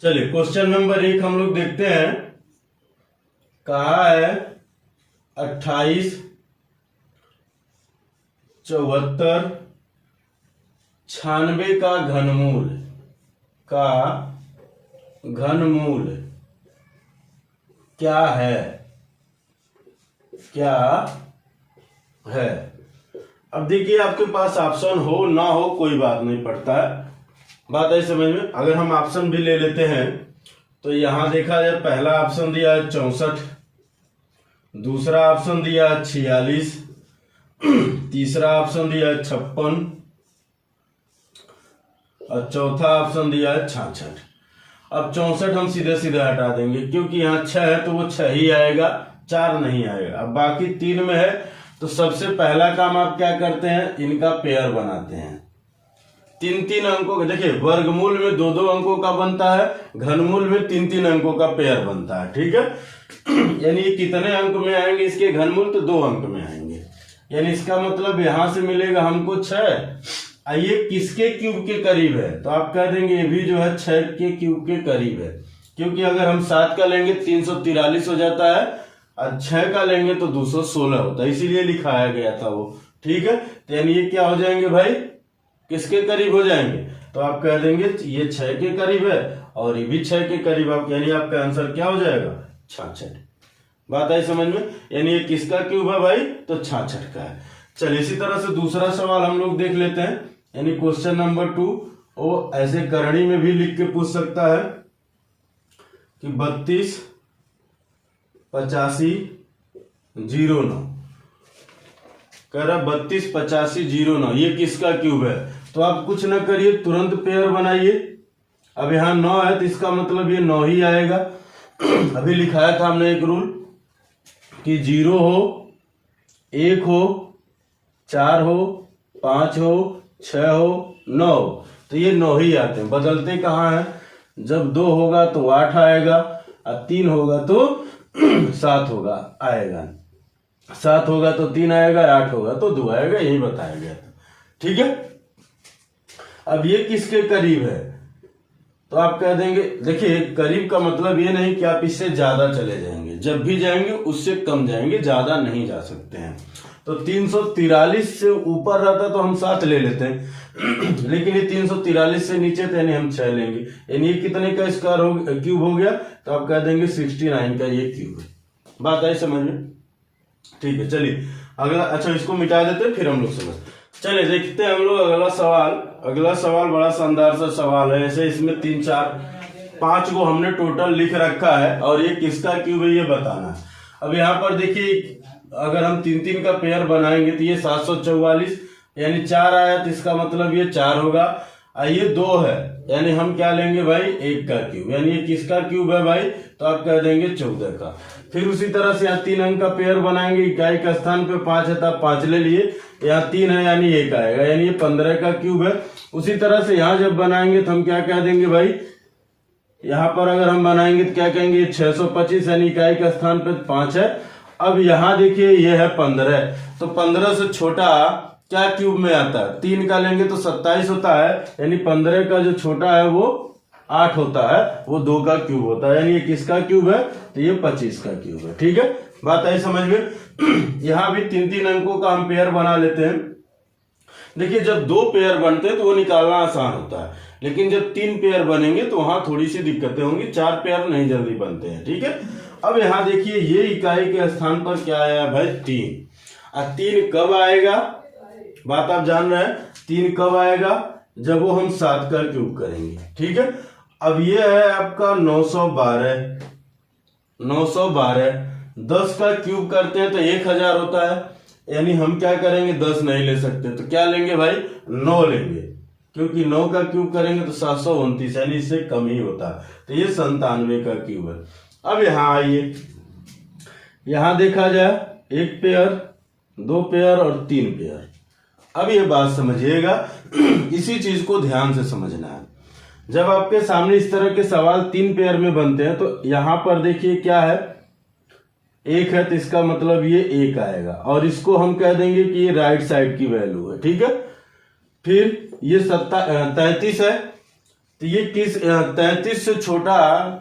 चलिए question number 1 हम लोग देखते हैं। कहा है 28, 74, 96 का घनमूल क्या है। अब देखिए, आपके पास ऑप्शन हो ना हो कोई बात नहीं पड़ता है, बात है समझ में। अगर हम ऑप्शन भी ले लेते हैं तो यहां देखा जाए, पहला ऑप्शन दिया है 64, दूसरा ऑप्शन दिया है 46, तीसरा ऑप्शन दिया है 56 और चौथा ऑप्शन दिया है 66। अब 64 हम सीधे सीधे हटा देंगे, क्योंकि यहाँ 6 है तो वो 6 ही आएगा, 4 नहीं आएगा। अब बाकी 3 में है तो सबसे पहला काम आप क्या करते हैं, इनका पेयर बनाते हैं। 3-3 अंकों का, देखिए वर्गमूल में 2-2 अंकों का बनता है, घनमूल में 3-3 अंकों का पेयर बनता है, ठीक है। यानी कितने अंक में आएंगे इसके घनमूल, तो 2 अंक में आएंगे। यानी इसका मतलब यहां से मिलेगा हमको 6। ये किसके क्यूब के करीब है, तो आप कह देंगे ये भी जो है 6 के क्यूब के करीब है, क्योंकि अगर हम 7 का लेंगे 343 हो जाता है और 6 का लेंगे तो 216 होता है, इसीलिए लिखाया गया था वो, ठीक है। तो यानी ये क्या हो जाएंगे भाई, किसके करीब हो जाएंगे, तो आप कह देंगे ये 6 के करीब है और ये भी 6 के करीब। आप यानी आपका आंसर क्या हो जाएगा, 66। बात आई समझ में। यानी ये किसका क्यूब है भाई, तो 66 का है। चलिए इसी तरह से दूसरा सवाल हम लोग देख लेते हैं। यानी क्वेश्चन नंबर 2 वो ऐसे करणी में भी लिख के पूछ सकता है कि 32, 85, 09 कह रहा 32, 85, 09 ये किसका क्यूब है। तो आप कुछ ना करिए, तुरंत पेयर बनाइए। अब यहां 9 है तो इसका मतलब ये 9 ही आएगा। अभी लिखाया था हमने एक रूल कि 0 हो, 1 हो, 4 हो, 5 हो, 6 हो, 9 हो, तो ये 9 ही आते हैं। बदलते कहाँ है, जब 2 होगा तो 8 आएगा और 3 होगा तो 7 होगा आएगा, 7 होगा तो 3 आएगा, 8 होगा तो 2 आएगा, यही बताया गया था, ठीक है। अब ये किसके करीब है, तो आप कह देंगे, देखिए करीब का मतलब ये नहीं कि आप इससे ज्यादा चले जाएंगे, जब भी जाएंगे उससे कम जाएंगे, ज्यादा नहीं जा सकते हैं। तो 343 से ऊपर रहता तो हम 7 ले लेते हैं, लेकिन ये 343 से नीचे थे, यानी हम 6 लेंगे। यानी ये कितने का स्क्वायर क्यूब हो गया, तो आप कह देंगे 69 का ये क्यूब है। बात आई समझ में, ठीक है। चलिए अगला, अच्छा इसको मिटा देते हैं फिर हम लोग समझ। चलिए देखते हैं हम लोग अगला सवाल। अगला सवाल बड़ा शानदार सा सवाल है। ऐसे इसमें 3, 4, 5 को हमने टोटल लिख रखा है और ये किसका क्यूब है ये बताना है। अब यहाँ पर देखिए, अगर हम 3-3 का पेयर बनाएंगे तो ये 744, यानी 4 आया तो इसका मतलब ये 4 होगा। ये 2 है, यानी हम क्या लेंगे भाई, 1 का क्यूब। यानी ये किसका क्यूब है भाई, तो आप कह देंगे 14 का। फिर उसी तरह से यहाँ 3 अंक का पेयर बनाएंगे, इकाई का स्थान पे 5 है तो 5 ले लिए, यहाँ 3 है यानी 1 आएगा, यानी ये 15 का क्यूब है। उसी तरह से यहाँ जब बनाएंगे तो हम क्या कह देंगे भाई, यहाँ पर अगर हम बनाएंगे तो क्या कहेंगे, 625 यानी इकाई का स्थान पे 5 है। अब यहाँ देखिए ये है 15, तो 15 से छोटा क्या क्यूब में आता है, 3 का लेंगे तो 27 होता है, यानी 15 का जो छोटा है वो 8 होता है, वो 2 का क्यूब होता है। यानी ये किसका क्यूब है, तो ये 25 का क्यूब है, ठीक है। बात आई समझ में। यहाँ भी 3-3 अंकों का हम पेयर बना लेते हैं। देखिए जब 2 पेयर बनते हैं तो वो निकालना आसान होता है, लेकिन जब 3 पेयर बनेंगे तो वहां थोड़ी सी दिक्कतें होंगी, 4 पेयर नहीं जल्दी बनते हैं, ठीक है। अब यहाँ देखिए ये इकाई के स्थान पर क्या आया भाई, 3। और 3 कब आएगा, बात आप जान रहे हैं, 3 कब आएगा, जब वो हम 7 का क्यूब करेंगे, ठीक है। अब ये है आपका 912, 10 का क्यूब करते हैं तो 1000 होता है, यानी हम क्या करेंगे, 10 नहीं ले सकते तो क्या लेंगे भाई, 9 लेंगे, क्योंकि 9 का क्यूब करेंगे तो 729, यानी इससे कम ही होता है, तो ये 97 का क्यूब है। अब यहाँ आइए, यहां देखा जाए 1 पेयर, 2 पेयर और 3 पेयर। अब ये बात समझिएगा, इसी चीज को ध्यान से समझना है। जब आपके सामने इस तरह के सवाल 3 पेयर में बनते हैं तो यहां पर देखिए क्या है, 1 है तो इसका मतलब ये 1 आएगा, और इसको हम कह देंगे कि ये राइट साइड की वैल्यू है, ठीक है। फिर ये 33 है तो ये किस 33 से छोटा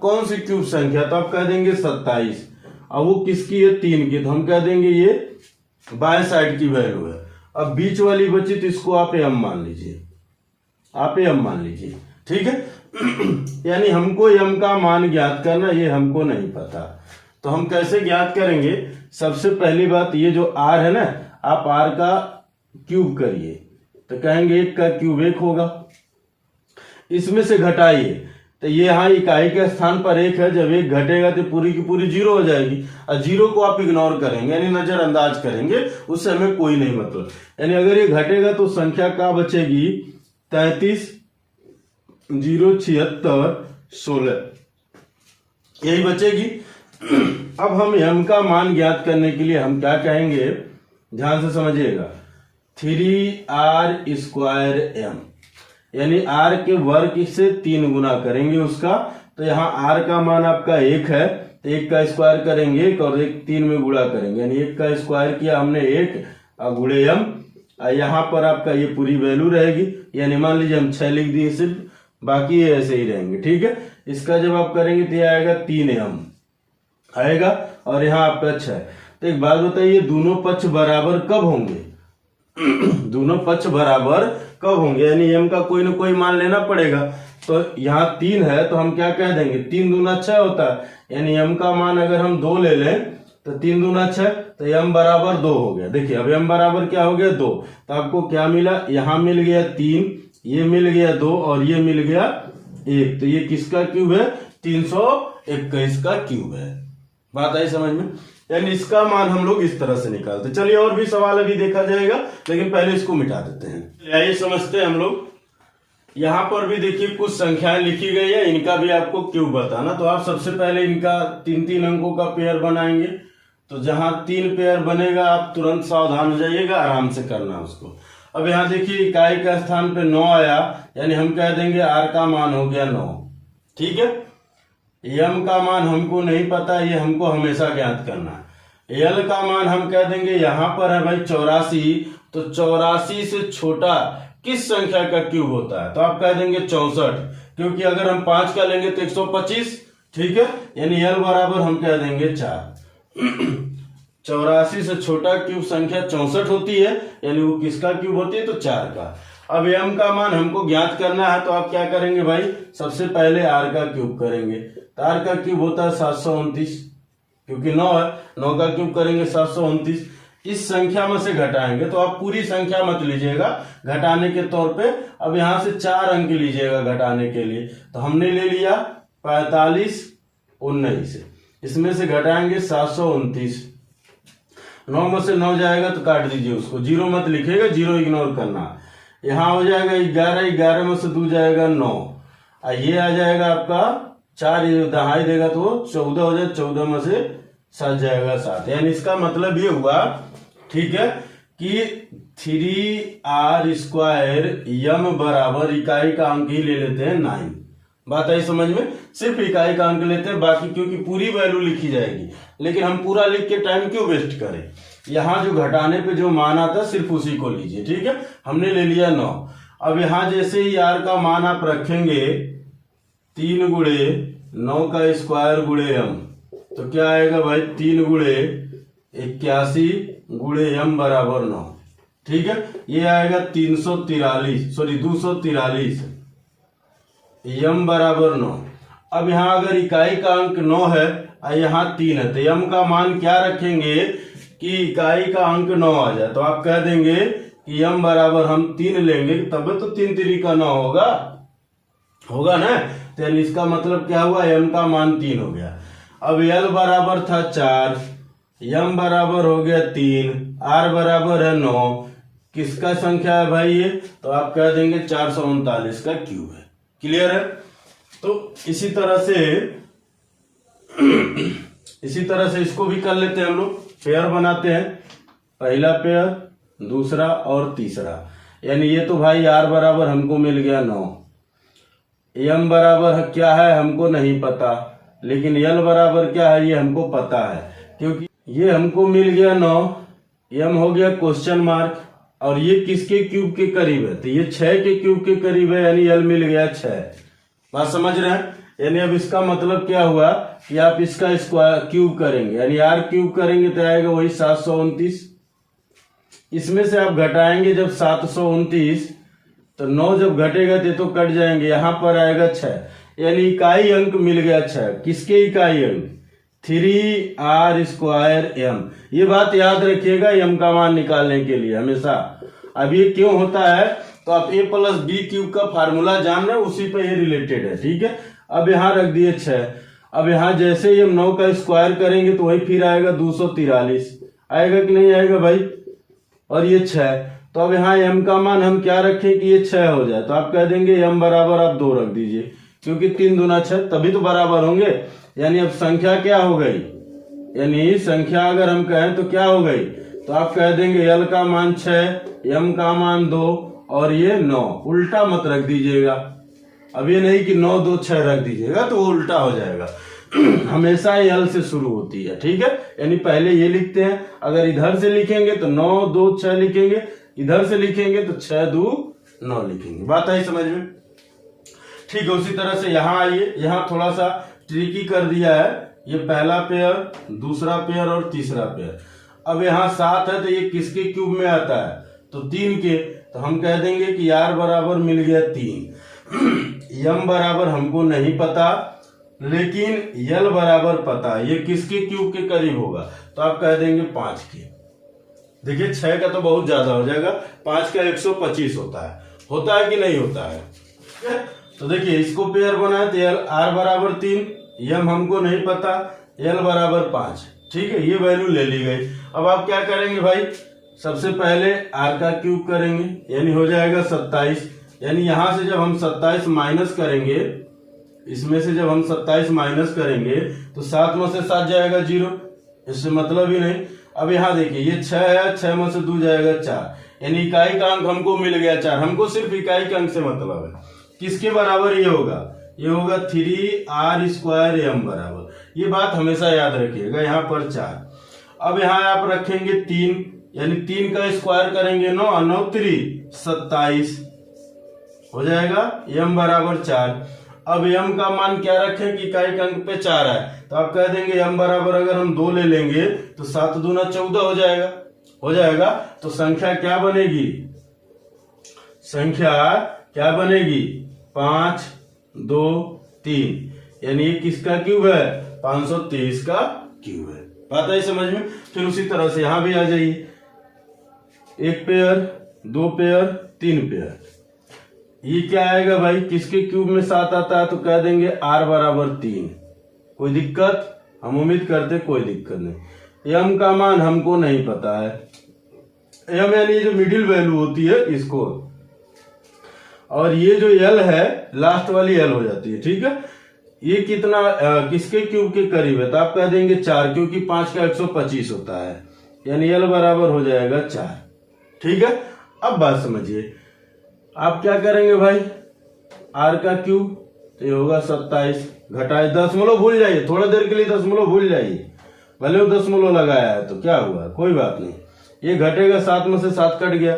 कौन सी क्यूब संख्या, तो आप कह देंगे 27। अब वो किसकी है, 3 की, तो हम कह देंगे ये बाएं साइड की वैल्यू है। अब बीच वाली बची तो इसको आप m मान लीजिए, आप m मान लीजिए, ठीक है। यानी हमको m का मान ज्ञात करना, ये हमको नहीं पता, तो हम कैसे ज्ञात करेंगे। सबसे पहली बात, ये जो r है ना, आप r का क्यूब करिए, तो कहेंगे 1 का क्यूब 1 होगा। इसमें से घटाइए, तो ये यहाँ इकाई के स्थान पर 1 है, जब 1 घटेगा तो पूरी की पूरी 0 हो जाएगी, और 0 को आप इग्नोर करेंगे, यानी नजरअंदाज करेंगे, उससे हमें कोई नहीं मतलब। यानी अगर ये घटेगा तो संख्या क्या बचेगी, 33 0 76 16, यही बचेगी। अब हम m का मान ज्ञात करने के लिए हम क्या कहेंगे, ध्यान से समझिएगा, 3r² m, यानी r के वर्ग से 3 गुना करेंगे उसका। तो यहाँ r का मान आपका 1 है, तो 1 का स्क्वायर करेंगे 1 और 1 3 में गुणा करेंगे, यानी 1 का स्क्वायर किया हमने 1 गुणे m। यहाँ पर आपका ये पूरी वैल्यू रहेगी, यानी मान लीजिए हम 6 लिख दिए सिर्फ, बाकी ये ऐसे ही रहेंगे, ठीक है। इसका जब आप करेंगे तो ये आएगा 3m आएगा, और यहाँ आपका 6। तो एक बात बताइए, दोनों पक्ष बराबर कब होंगे, दोनों पक्ष बराबर कब होंगे, यानी m का कोई ना कोई मान लेना पड़ेगा। तो यहाँ 3 है, तो हम क्या कह देंगे, 3 दूना 6 होता है, यानी m का मान अगर हम 2 ले लें तो 3 दूना 6, तो m बराबर 2 हो गया। देखिए अब m बराबर क्या हो गया, 2। तो आपको क्या मिला, यहाँ मिल गया 3, ये मिल गया 2 और ये मिल गया 1, तो ये किसका क्यूब है, 321 का क्यूब है। बात आई समझ में, यानी इसका मान हम लोग इस तरह से निकालते। चलिए और भी सवाल अभी देखा जाएगा, लेकिन पहले इसको मिटा देते हैं। आइए समझते हैं हम लोग। यहाँ पर भी देखिए कुछ संख्याएं लिखी गई है, इनका भी आपको क्यूब बताना। तो आप सबसे पहले इनका 3-3 अंकों का पेयर बनाएंगे। तो जहां 3 पेयर बनेगा आप तुरंत सावधान हो जाइएगा, आराम से करना उसको। अब यहाँ देखिए इकाई के स्थान पे 9 आया, यानी हम कह देंगे r का मान हो गया 9, ठीक है। m का मान हमको नहीं पता, ये हमको हमेशा ज्ञात करना है। l का मान हम कह देंगे, यहाँ पर है भाई 84, तो 84 से छोटा किस संख्या का क्यूब होता है, तो आप कह देंगे 64, क्योंकि अगर हम 5 का लेंगे तो 125, ठीक है। यानी l बराबर हम कह देंगे 4। 84 से छोटा क्यूब संख्या 64 होती है, यानी वो किसका क्यूब होती है, तो 4 का। अब m का मान हमको ज्ञात करना है, तो आप क्या करेंगे भाई, सबसे पहले r का क्यूब करेंगे। तो r का क्यूब होता है 729, क्योंकि 9 है, 9 का क्यूब करेंगे 729। इस संख्या में से घटाएंगे, तो आप पूरी संख्या मत लीजिएगा, घटाने के तौर पे अब यहाँ से 4 अंक लीजिएगा घटाने के लिए। तो हमने ले लिया 45 19, इसमें से घटाएंगे 729, 9 में से 9 जाएगा तो काट दीजिए उसको, 0 मत लिखेगा, 0 इग्नोर करना। यहाँ हो जाएगा 11, 11 में से 2 जाएगा 9, ये आ जाएगा आपका 4, ये दहाई देगा तो 14 हो जाए, 14 में से 7 जाएगा 7। यानी इसका मतलब ये हुआ, ठीक है, कि 3r² m बराबर इकाई का अंक ही ले लेते हैं 9। बात आई समझ में, सिर्फ इकाई का अंक लेते हैं, बाकी क्योंकि पूरी वैल्यू लिखी जाएगी, लेकिन हम पूरा लिख के टाइम क्यों वेस्ट करें। यहाँ जो घटाने पे जो मान आता सिर्फ उसी को लीजिए, ठीक है। हमने ले लिया 9। अब यहाँ जैसे ही r का मान आप रखेंगे 3 गुणे 9 का स्क्वायर गुणे m, तो क्या आएगा भाई, 3 गुणे 81 गुणे m बराबर 9, ठीक है। ये आएगा 243 m बराबर 9। अब यहाँ अगर इकाई का अंक 9 है और यहाँ 3 है, तो m का मान क्या रखेंगे कि इकाई का अंक 9 आ जाए, तो आप कह देंगे कि m बराबर हम 3 लेंगे, तब तो 3 3 का 9 होगा ना। तो यानी इसका मतलब क्या हुआ, m का मान 3 हो गया। अब l बराबर था 4, m बराबर हो गया 3, r बराबर है 9, किसका संख्या है भाई ये, तो आप कह देंगे 439 का क्यूब है। क्लियर है। तो इसी तरह से इसको भी कर लेते हैं हम लोग, पेयर बनाते हैं, पहला पेयर, दूसरा और तीसरा। यानी ये तो भाई r बराबर हमको मिल गया 9, m बराबर क्या है हमको नहीं पता, लेकिन l बराबर क्या है ये हमको पता है, क्योंकि ये हमको मिल गया 9, m हो गया क्वेश्चन मार्क, और ये किसके क्यूब के करीब है, तो ये 6 के क्यूब के करीब है, यानी l मिल गया 6। बात समझ रहे हैं? यानी अब इसका मतलब क्या हुआ कि आप इसका स्क्वायर क्यूब करेंगे, यानी r क्यूब करेंगे तो आएगा वही 729। इसमें से आप घटाएंगे जब 729, तो 9 जब घटेगा तो कट जाएंगे, यहां पर आएगा 6, यानी इकाई अंक मिल गया 6। किसके इकाई अंक? 3r²m। ये बात याद रखिएगा m का मान निकालने के लिए हमेशा। अब ये क्यों होता है, तो आप a+b³ का फार्मूला जान रहे हैं, उसी पे ये रिलेटेड है, ठीक है। अब यहाँ रख दिए 6। अब यहाँ जैसे ही हम 9 का स्क्वायर करेंगे तो वही फिर आएगा 243, आएगा कि नहीं आएगा भाई? और ये 6, तो अब यहाँ m का मान हम क्या रखें कि ये 6 हो जाए, तो आप कह देंगे m बराबर आप 2 रख दीजिए, क्योंकि 3 दूना 6, तभी तो बराबर होंगे। यानी अब संख्या क्या हो गई, यानी संख्या अगर हम कहें तो क्या हो गई, तो आप कह देंगे l का मान 6, m का मान 2 और ये 9। उल्टा मत रख दीजिएगा, अब ये नहीं कि 9 2 6 रख दीजिएगा तो वो उल्टा हो जाएगा। हमेशा l से शुरू होती है, ठीक है। यानी पहले ये लिखते हैं, अगर इधर से लिखेंगे तो 9 2 6 लिखेंगे, इधर से लिखेंगे तो 6 2 9 लिखेंगे। बात आई समझ में? ठीक है। उसी तरह से यहाँ आइए, यहाँ थोड़ा सा ट्रिकी कर दिया है। ये पहला पेयर, दूसरा पेयर और तीसरा पेयर। अब यहाँ 7 है तो ये किसके क्यूब में आता है, तो 3 के। तो हम कह देंगे कि r बराबर मिल गया 3। m बराबर हमको नहीं पता, लेकिन l बराबर पता है। ये किसके क्यूब के करीब होगा, तो आप कह देंगे 5 के। देखिए 6 का तो बहुत ज्यादा हो जाएगा, 5 का 125 होता है कि नहीं होता है? तो देखिए इसको पेयर बनाए तो r बराबर 3, m हमको नहीं पता, l बराबर 5, ठीक है। ये वैल्यू ले ली गई। अब आप क्या करेंगे भाई, सबसे पहले r का क्यूब करेंगे, यानी हो जाएगा 27। यानी यहां से जब हम 27 माइनस करेंगे, इसमें से जब हम 27 माइनस करेंगे तो 7 में से 7 जाएगा 0, इससे मतलब ही नहीं। अब यहाँ देखिए ये 6 है, 6 में से 2 जाएगा 4, यानी इकाई का अंक हमको मिल गया 4। हमको सिर्फ इकाई के अंक से मतलब है। किसके बराबर ये होगा, ये होगा 3r² m बराबर। ये बात हमेशा याद रखिएगा, यहाँ पर 4। अब यहाँ आप रखेंगे 3, यानी 3 का स्क्वायर करेंगे 9 और 9 3 27 हो जाएगा, m बराबर 4। अब m का मान क्या रखें कि इकाई के अंक पे 4 है, तो आप कह देंगे m बराबर अगर हम 2 ले लेंगे तो 7 दूना 14 हो जाएगा। तो संख्या क्या बनेगी, संख्या क्या बनेगी 5 2 3, यानी ये किसका क्यूब है, 523 का क्यूब है। बात आई समझ में? फिर उसी तरह से यहां भी आ जाइए, 1 पेयर 2 पेयर 3 पेयर। ये क्या आएगा भाई, किसके क्यूब में 7 आता है, तो कह देंगे r बराबर 3। कोई दिक्कत? हम उम्मीद करते कोई दिक्कत नहीं। m का मान हमको नहीं पता है, m यानी जो मिडिल वैल्यू होती है इसको, और ये जो l है लास्ट वाली l हो जाती है, ठीक है। ये कितना किसके क्यूब के करीब है, तो आप कह देंगे 4, क्योंकि 5 का 125 होता है, यानी l बराबर हो जाएगा 4, ठीक है। अब बात समझिए, आप क्या करेंगे भाई, r का क्यूब तो ये होगा 27, घटाए दशमलव भूल जाइए, थोड़ा देर के लिए दशमलव भूल जाइए, भले वो दशमलव लगाया है तो क्या हुआ, कोई बात नहीं। ये घटेगा, 7 में से 7 कट गया,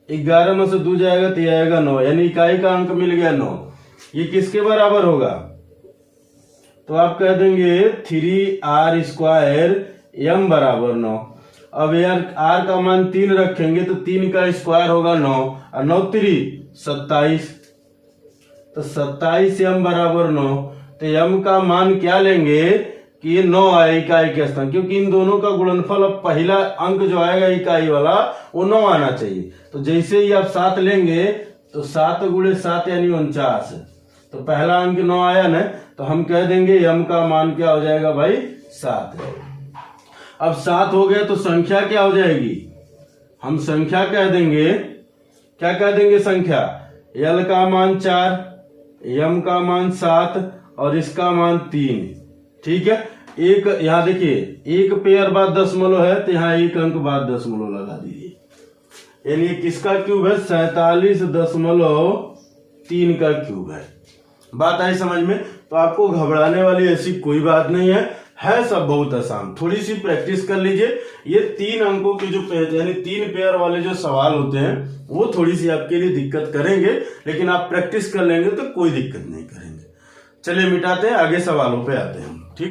11 में से 2 जाएगा तो ये आएगा 9, यानी इकाई का अंक मिल गया 9। ये किसके बराबर होगा, तो आप कह देंगे 3r² m बराबर 9। अब यार r का मान 3 रखेंगे तो 3 का स्क्वायर होगा 9 और 9 3 27, तो 27 m बराबर 9। तो m का मान क्या लेंगे कि ये 9 आए इकाई के स्थान, क्योंकि इन दोनों का गुणनफल, अब पहला अंक जो आएगा इकाई वाला वो 9 आना चाहिए। तो जैसे ही आप 7 लेंगे तो 7 × 7 यानी 49, तो पहला अंक 9 आया ना, तो हम कह देंगे m का मान क्या हो जाएगा भाई 7। अब 7 हो गया तो संख्या क्या हो जाएगी, हम संख्या कह देंगे, क्या कह देंगे संख्या, l का मान 4, m का मान 7 और इसका मान 3, ठीक है। एक यहाँ देखिए, एक पेयर बाद दशमलव है तो यहाँ एक अंक बाद दशमलव लगा दीजिए, यानी किसका क्यूब है, 47.3 का क्यूब है। बात आई समझ में? तो आपको घबराने वाली ऐसी कोई बात नहीं है सब बहुत आसान। थोड़ी सी प्रैक्टिस कर लीजिए। ये 3 अंकों की जो यानी 3 पेयर वाले जो सवाल होते हैं वो थोड़ी सी आपके लिए दिक्कत करेंगे, लेकिन आप प्रैक्टिस कर लेंगे तो कोई दिक्कत नहीं करेंगे। चलिए मिटाते हैं, आगे सवालों पे आते हैं हम। ठीक।